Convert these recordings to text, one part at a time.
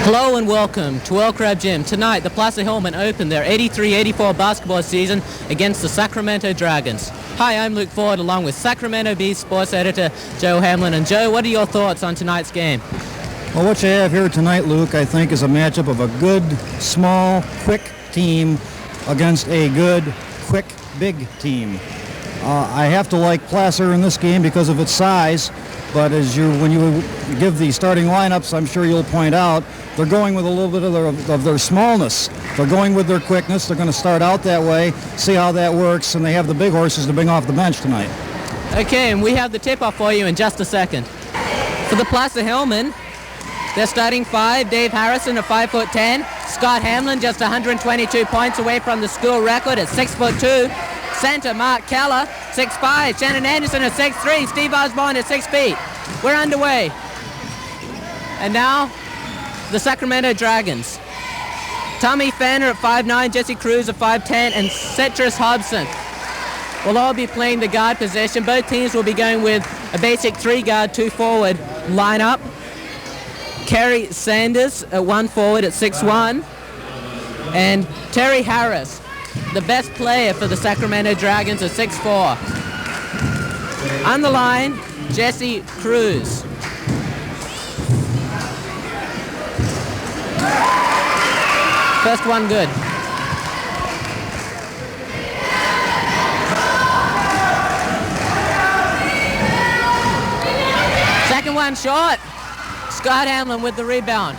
Hello and welcome to Oil Crab Gym. Tonight, the Placer Hillmen open their 83-84 basketball season against the Sacramento Dragons. Hi, I'm Luke Ford, along with Sacramento Bee sports editor Joe Hamlin. And Joe, what are your thoughts on tonight's game? Well, what you have here tonight, Luke, I think is a matchup of a good, small, quick team against a good, quick, big team. I have to like Placer in this game because of its size, but when you give the starting lineups, I'm sure you'll point out, they're going with a little bit of their smallness. They're going with their quickness. They're going to start out that way, see how that works, and they have the big horses to bring off the bench tonight. Okay, and we have the tip-off for you in just a second. For the Placer Hillmen, their starting five: Dave Harrison at 5'10", Scott Hamlin just 122 points away from the school record at 6'2", center Mark Keller 6'5", Shannon Anderson at 6'3", Steve Osborne at 6 feet. We're underway. And now, the Sacramento Dragons. Tommy Fanner at 5'9", Jesse Cruz at 5'10", and Cetrus Hobson will all be playing the guard position. Both teams will be going with a basic 3-guard, 2-forward lineup. Kerry Sanders at 1 forward at 6'1", and Terry Harris, the best player for the Sacramento Dragons, at 6'4". On the line, Jesse Cruz. First one good. Second one short. Scott Hamlin with the rebound.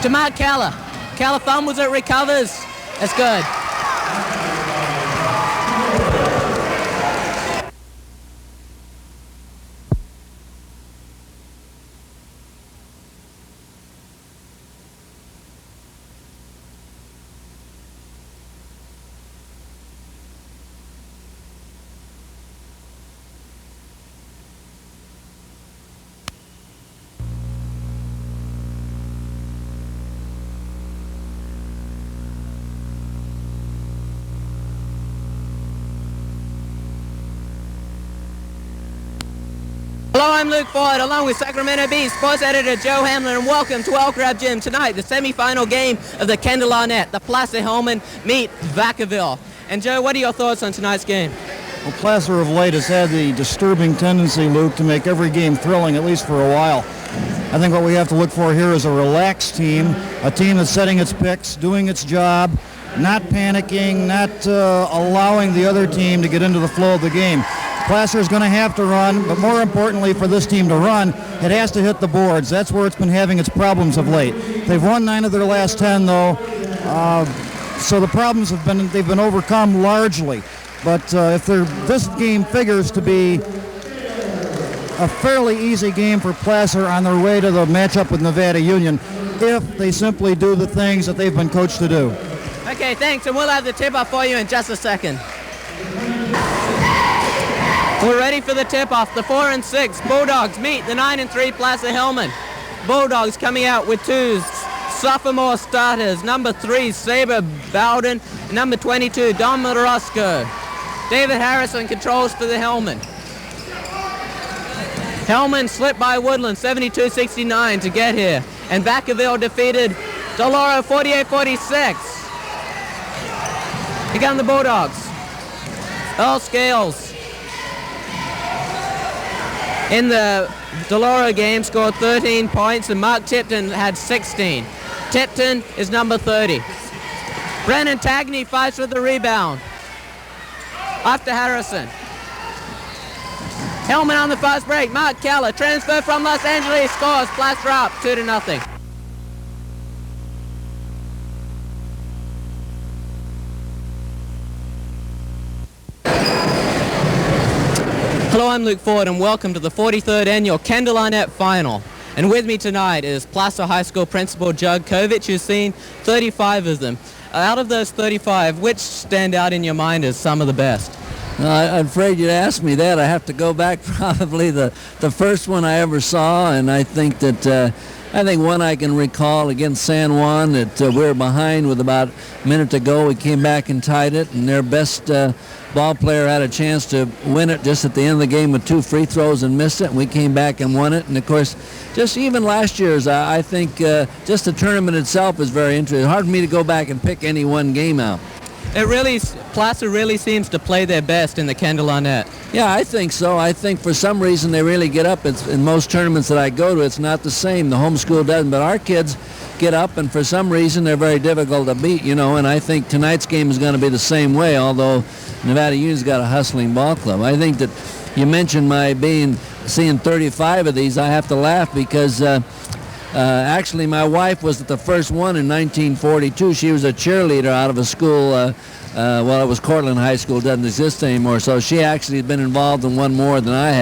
To Mark Keller. Keller fumbles it, recovers. That's good. Hello, I'm Luke Ford, along with Sacramento Bee sports editor Joe Hamlin, and welcome to Oil Crab Gym. Tonight, the semi-final game of the Kendall Arnett. The Placer Hillmen meet Vacaville. And Joe, what are your thoughts on tonight's game? Well, Placer of late has had the disturbing tendency, Luke, to make every game thrilling, at least for a while. I think what we have to look for here is a relaxed team, a team that's setting its picks, doing its job, not panicking, not allowing the other team to get into the flow of the game. Placer is going to have to run, but more importantly for this team to run, it has to hit the boards. That's where it's been having its problems of late. They've won 9 of their last 10, though, so the problems they've been overcome largely. But if this game figures to be a fairly easy game for Placer on their way to the matchup with Nevada Union, if they simply do the things that they've been coached to do. Okay, thanks, and we'll have the tip-off for you in just a second. We're ready for the tip-off. The 4 and 6 Bulldogs meet the 9 and 3 Placer Hillmen. Bulldogs coming out with 2 sophomore starters. Number 3, Saber Bowden, and number 22, Don Morosco. David Harrison controls for the Hillmen. Hillmen slipped by Woodland 72-69 to get here, and Vacaville defeated Deloro 48-46. Here come the Bulldogs. Earl Scales in the Deloro game scored 13 points, and Mark Tipton had 16. Tipton is number 30. Brennan Tagney fights for the rebound after Harrison. Hillman on the fast break. Mark Keller, transfer from Los Angeles, scores. Placer up 2-0. Hello, I'm Luke Ford, and welcome to the 43rd annual Kendall Arnett Final. And with me tonight is Placer High School Principal Jugkovitch, who's seen 35 of them. Out of those 35, which stand out in your mind as some of the best? I'm afraid you'd ask me that. I have to go back probably the first one I ever saw, and I think that I think one I can recall against San Juan that we were behind with about a minute to go. We came back and tied it, and their best ball player had a chance to win it just at the end of the game with 2 free throws and missed it, and we came back and won it. And, of course, just even last year's, I think just the tournament itself is very interesting. It's hard for me to go back and pick any one game out. Placer really seems to play their best in the Kendall Arnett. Yeah, I think so. I think for some reason they really get up. In most tournaments that I go to, it's not the same. The home school doesn't, but our kids get up, and for some reason they're very difficult to beat, and I think tonight's game is going to be the same way, although Nevada Union's got a hustling ball club. I think that you mentioned my seeing 35 of these. I have to laugh because actually, my wife was at the first one in 1942. She was a cheerleader out of a school, it was Cortland High School, doesn't exist anymore. So she actually had been involved in one more than I have.